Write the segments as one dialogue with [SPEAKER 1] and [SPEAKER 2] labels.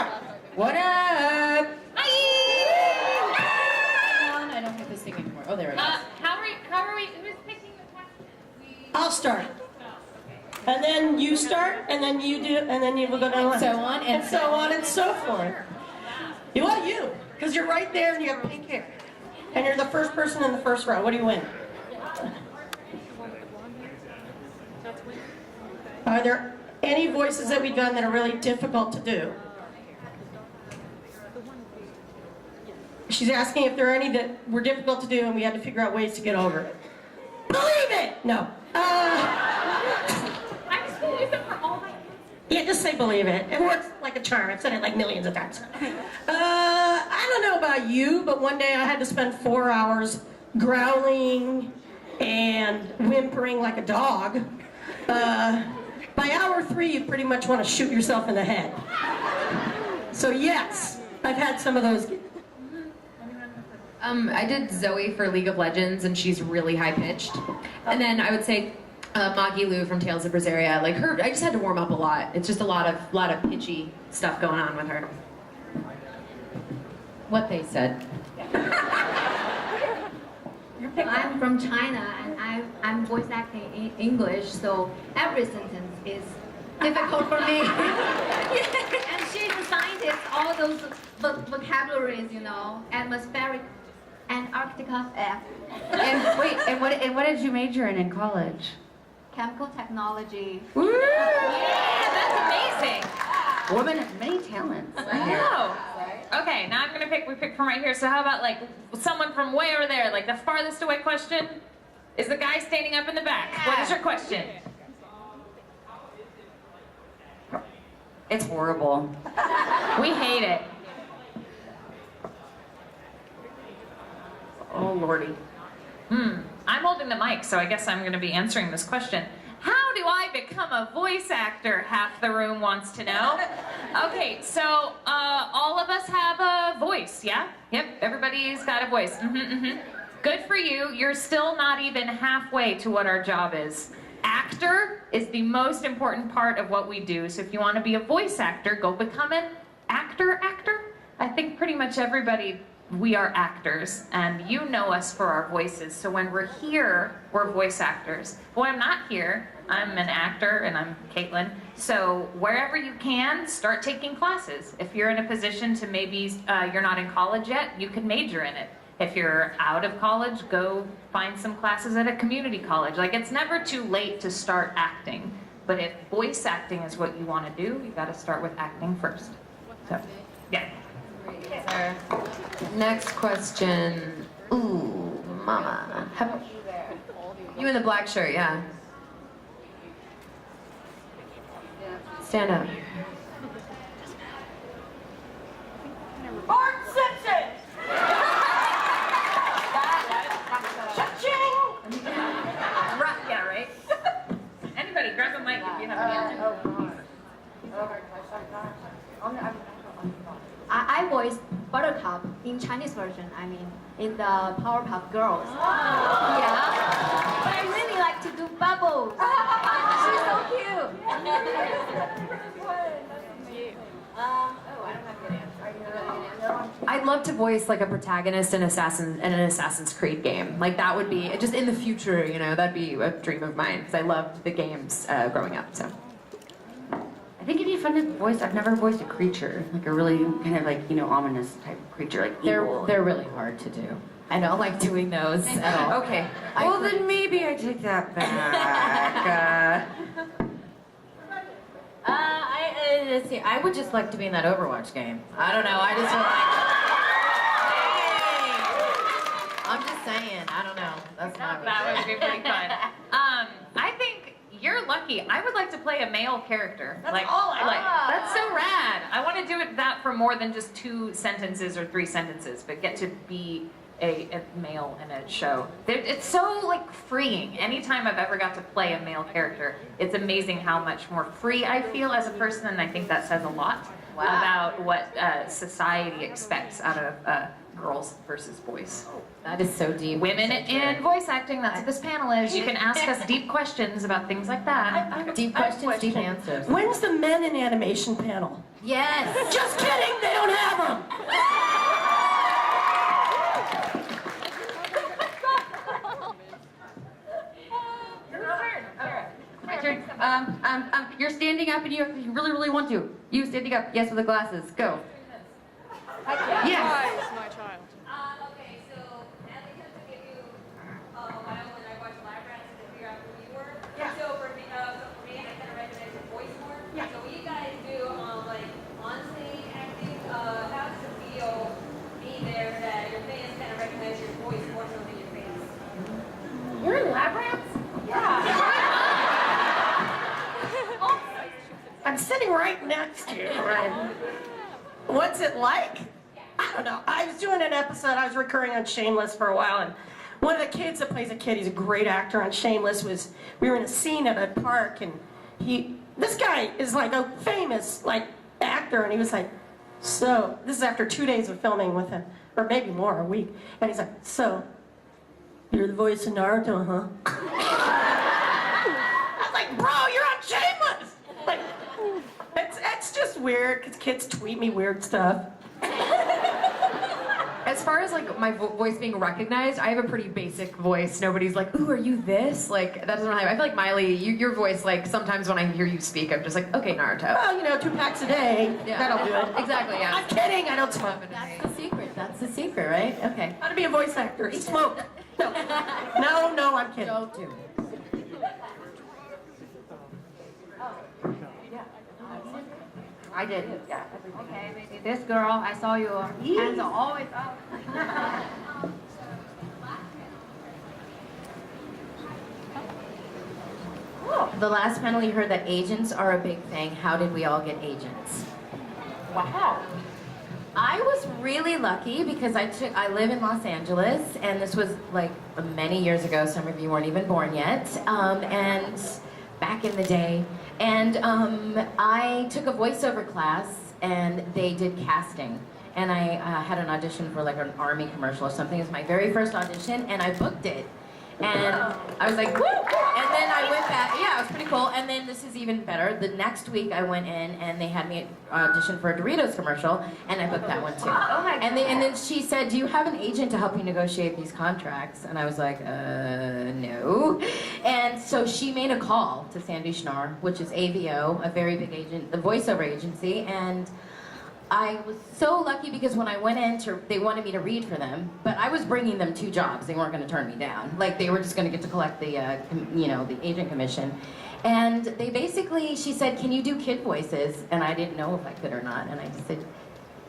[SPEAKER 1] start. What up?
[SPEAKER 2] Hi! I don't have this thing anymore. Oh, there it is.
[SPEAKER 3] How are we, who's picking the question?
[SPEAKER 1] I'll start. And then you start, and then you do, and then you will go down.
[SPEAKER 2] So on and
[SPEAKER 1] so on and so forth. Well, you, because you're right there and you have pink hair. And you're the first person in the first row. What do you win? Are there any voices that we've done that are really difficult to do? She's asking if there are any that were difficult to do and we had to figure out ways to get over it. Believe it! No.
[SPEAKER 3] I'm just going to use it for all my...
[SPEAKER 1] Yeah, just say believe it. It works like a charm. I've said it like millions of times. I don't know about you, but one day I had to spend 4 hours growling and whimpering like a dog. By hour 3, you pretty much want to shoot yourself in the head. So yes, I've had some of those.
[SPEAKER 4] I did Zoe for League of Legends, and she's really high-pitched. And then I would say Magi Lu from Tales of Berseria. Like her, I just had to warm up a lot. It's just a lot of pitchy stuff going on with her.
[SPEAKER 2] What they said.
[SPEAKER 5] I'm from China and I'm voice acting in English, so every sentence is difficult for me. And she's a scientist, all those vocabularies, you know, atmospheric, Antarctica,
[SPEAKER 6] And wait, and what did you major in college?
[SPEAKER 5] chemical technology.
[SPEAKER 3] Yeah, that's amazing.
[SPEAKER 6] Woman of many talents.
[SPEAKER 3] Wow. Okay, now I'm going to we pick from right here. So how about like someone from way over there, like the farthest away question is the guy standing up in the back. What is your question?
[SPEAKER 6] It's horrible.
[SPEAKER 3] We hate it.
[SPEAKER 4] Oh lordy.
[SPEAKER 3] I'm holding the mic, so I guess I'm going to be answering this question. How do I become a voice actor? Half the room wants to know. Okay, so all of us have a voice, yeah? Yep, everybody's got a voice. Good for you. You're still not even halfway to what our job is. Actor is the most important part of what we do. So if you want to be a voice actor, go become an actor. I think pretty much everybody, we are actors, and you know us for our voices. So when we're here, we're voice actors. When I'm not here, I'm an actor, and I'm Caitlin. So wherever you can, start taking classes. If you're in a position to maybe you're not in college yet, you can major in it. If you're out of college, go find some classes at a community college. Like, it's never too late to start acting. But if voice acting is what you want to do, you got to start with acting first. So, yeah.
[SPEAKER 4] Next question. Ooh, mama. You in the black shirt, yeah. Stand up.
[SPEAKER 1] Bart Simpson! Cha-ching!
[SPEAKER 3] Yeah, right? Anybody, grab a mic if you have an answer.
[SPEAKER 5] I voiced Buttercup in Chinese version, I mean, in the Powerpuff Girls. Yeah. But I really like to do Bubbles. She's so cute.
[SPEAKER 4] I'd love to voice like a protagonist in an Assassin's Creed game. Like that would be just in the future, you know. That'd be a dream of mine because I loved the games growing up. So
[SPEAKER 6] I think it'd be fun to voice. I've never voiced a creature, like a really kind of like, you know, ominous type of creature, like evil.
[SPEAKER 2] They're really hard to do. I don't like doing those at all.
[SPEAKER 4] okay.
[SPEAKER 6] Well, then maybe I take that back.
[SPEAKER 2] Let's see. I would just like to be in that Overwatch game. I don't know. I just feel like, hey, I'm just saying. I don't know. That's not.
[SPEAKER 3] That would be pretty fun. I think you're lucky. I would like to play a male character. That's all I like. That's so rad. I want to do that for more than just 2 sentences or 3 sentences, but get to be a male in a show. It's so like freeing. Anytime I've ever got to play a male character, it's amazing how much more free I feel as a person, and I think that says a lot about what society expects out of
[SPEAKER 6] girls versus boys.
[SPEAKER 2] That is so deep.
[SPEAKER 3] Women in voice acting, that's what this panel is. You can ask us deep questions about things like that.
[SPEAKER 2] Deep questions, deep answers.
[SPEAKER 1] When's the men in animation panel?
[SPEAKER 2] Yes.
[SPEAKER 1] Just kidding, they don't have them.
[SPEAKER 6] My turn. You're standing up and you really, really want to. You standing up, yes, with the glasses. Go. Yes.
[SPEAKER 7] My child.
[SPEAKER 8] Okay, so Natalie had to give you a while when I watched Lab Rats to figure out who you were.
[SPEAKER 1] Yeah.
[SPEAKER 8] So for me, I kind of recognize your voice more.
[SPEAKER 1] Yeah.
[SPEAKER 8] So when you guys do like on-stage acting, how does it feel being there that your fans kind of recognize your voice more so than your face?
[SPEAKER 2] You're in Lab Rats?
[SPEAKER 1] I'm sitting right next to you, right? What's it like? I don't know. I was doing an episode, I was recurring on Shameless for a while, and one of the kids that plays a kid, he's a great actor on Shameless, we were in a scene at a park, and this guy is like a famous actor, and he was like, so, this is after 2 days of filming with him, or maybe more, a week, and he's like, so, you're the voice of Naruto, huh? I was like, bro, you're on Shameless! Like, it's just weird, because kids tweet me weird stuff.
[SPEAKER 4] As far as like my voice being recognized, I have a pretty basic voice. Nobody's like, "Ooh, are you this?" Like that doesn't happen. I feel like Miley, your voice, like sometimes when I hear you speak, I'm just like, "Okay, Naruto."
[SPEAKER 1] Well, 2 packs a day, that'll do it.
[SPEAKER 4] Exactly. Yeah.
[SPEAKER 1] I'm kidding, I don't smoke.
[SPEAKER 2] That's the secret. That's the secret, right? Okay.
[SPEAKER 1] How to be a voice actor, smoke. No, I'm kidding.
[SPEAKER 2] Don't do it.
[SPEAKER 6] I did. Yeah.
[SPEAKER 5] Okay, maybe this girl, I saw your hands are always up.
[SPEAKER 2] The last panel you heard that agents are a big thing. How did we all get agents?
[SPEAKER 3] Wow.
[SPEAKER 2] I was really lucky because I live in Los Angeles, and this was like many years ago. Some of you weren't even born yet, and back in the day. And I took a voiceover class, and they did casting. And I had an audition for like an Army commercial or something. It was my very first audition, and I booked it. And I was like, woo! And then I went back. Yeah, it was pretty cool. And then this is even better. The next week I went in, and they had me audition for a Doritos commercial, and I booked that one too.
[SPEAKER 3] Oh my
[SPEAKER 2] And then she said, "Do you have an agent to help you negotiate these contracts?" And I was like, no. And so she made a call to Sandy Schnar, which is AVO, a very big agent, the voiceover agency, and I was so lucky because when I went in, they wanted me to read for them, but I was bringing them 2 jobs. They weren't going to turn me down. Like they were just going to get to collect the, the agent commission. And they basically, she said, "Can you do kid voices?" And I didn't know if I could or not. And I just said,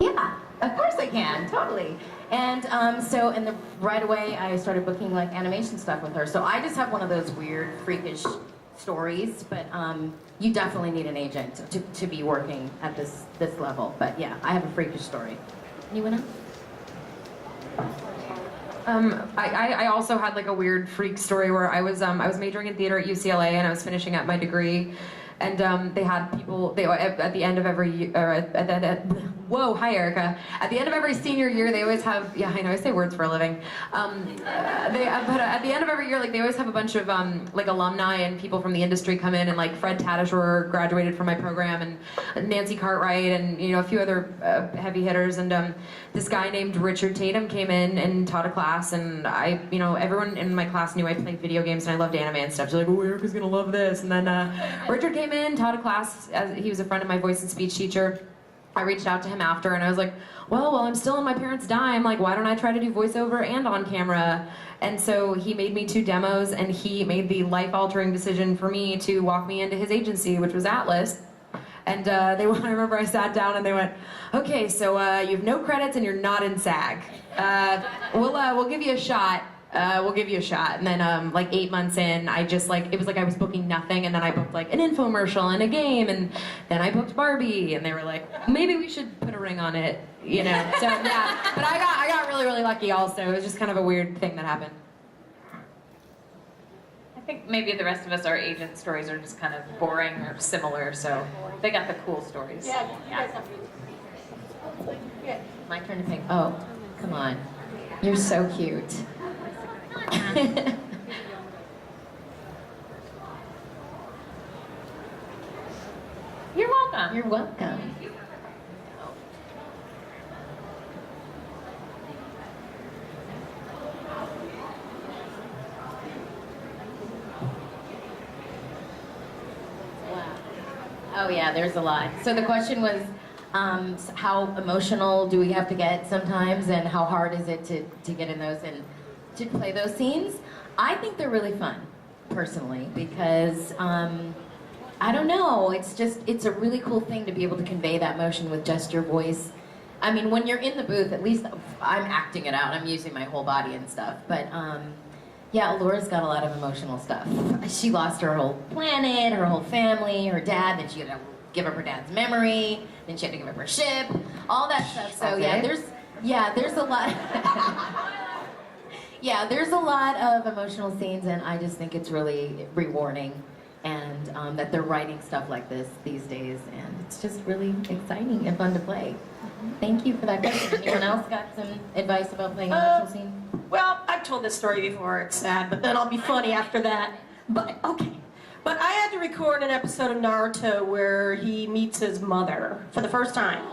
[SPEAKER 2] "Yeah, of course I can, totally." And right away I started booking like animation stuff with her. So I just have one of those weird, freakish stories, but you definitely need an agent to be working at this level. But yeah, I have a freakish story. Anyone else?
[SPEAKER 9] I also had like a weird freak story where I was majoring in theater at UCLA and I was finishing up my degree, and they had people at the end of every year, whoa, hi Erica. At the end of every senior year, they always have, yeah, I know I say words for a living. But at the end of every year, like they always have a bunch of like alumni and people from the industry come in, and like Fred Tatasciore graduated from my program, and Nancy Cartwright, and a few other heavy hitters, and this guy named Richard Tatum came in and taught a class, and everyone in my class knew I played video games and I loved anime and stuff. So like, oh, Erica's gonna love this. And then Richard came in, taught a class. He was a friend of my voice and speech teacher. I reached out to him after, and I was like, well, while I'm still on my parents' dime, like, why don't I try to do voiceover and on camera? And so he made me 2 demos, and he made the life-altering decision for me to walk me into his agency, which was Atlas. And I remember I sat down and they went, okay, so you have no credits and you're not in SAG. We'll give you a shot. We'll give you a shot. And then like 8 months in, I just it was like I was booking nothing, and then I booked like an infomercial and a game, and then I booked Barbie, and they were like, maybe we should put a ring on it, So yeah, but I got really, really lucky also. It was just kind of a weird thing that happened.
[SPEAKER 3] I think maybe the rest of us, our agent stories are just kind of boring or similar, so they got the cool stories.
[SPEAKER 1] Yeah, you guys have
[SPEAKER 2] My turn to pick. Oh, Come on. You're so cute.
[SPEAKER 3] You're welcome.
[SPEAKER 2] You're welcome. Oh yeah, there's a lot. So the question was, how emotional do we have to get sometimes, and how hard is it to get in those and to play those scenes? I think they're really fun, personally, because I don't know. It's a really cool thing to be able to convey that emotion with just your voice. I mean, when you're in the booth, at least I'm acting it out. I'm using my whole body and stuff. But yeah, Laura's got a lot of emotional stuff. She lost her whole planet, her whole family, her dad. Then she had to give up her dad's memory. Then she had to give up her ship. All that stuff. So yeah, there's a lot. Yeah, there's a lot of emotional scenes, and I just think it's really rewarding. And that they're writing stuff like this these days, and it's just really exciting and fun to play. Thank you for that question. Anyone else got some advice about playing emotional scene?
[SPEAKER 1] Well, I've told this story before, it's sad, but then I'll be funny after that. But I had to record an episode of Naruto where he meets his mother for the first time.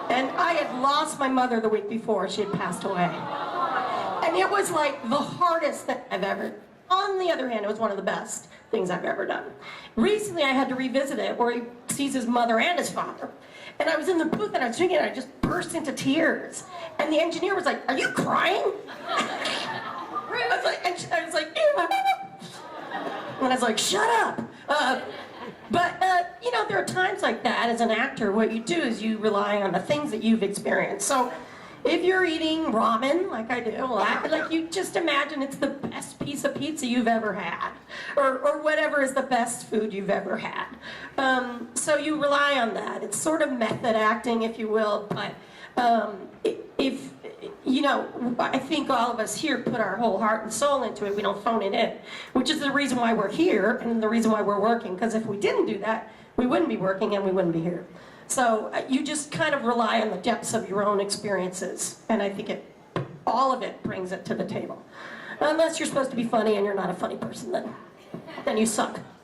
[SPEAKER 1] And I had lost my mother the week before, she had passed away. And it was like the hardest thing I've ever. On the other hand, it was one of the best things I've ever done. Recently, I had to revisit it where he sees his mother and his father. And I was in the booth and I was drinking and I just burst into tears. And the engineer was like, "Are you crying?" I was like, "Yeah." And I was like, "Shut up." But you know, there are times like that as an actor, what you do is you rely on the things that you've experienced. So if you're eating ramen, like I do, like you just imagine it's the best piece of pizza you've ever had, or whatever is the best food you've ever had. So you rely on that. It's sort of method acting, if you will, but if, you know, I think all of us here put our whole heart and soul into it. We don't phone it in, which is the reason why we're here and the reason why we're working, because if we didn't do that, we wouldn't be working and we wouldn't be here. So you just kind of rely on the depths of your own experiences, and I think all of it brings it to the table. Unless you're supposed to be funny and you're not a funny person, then you suck.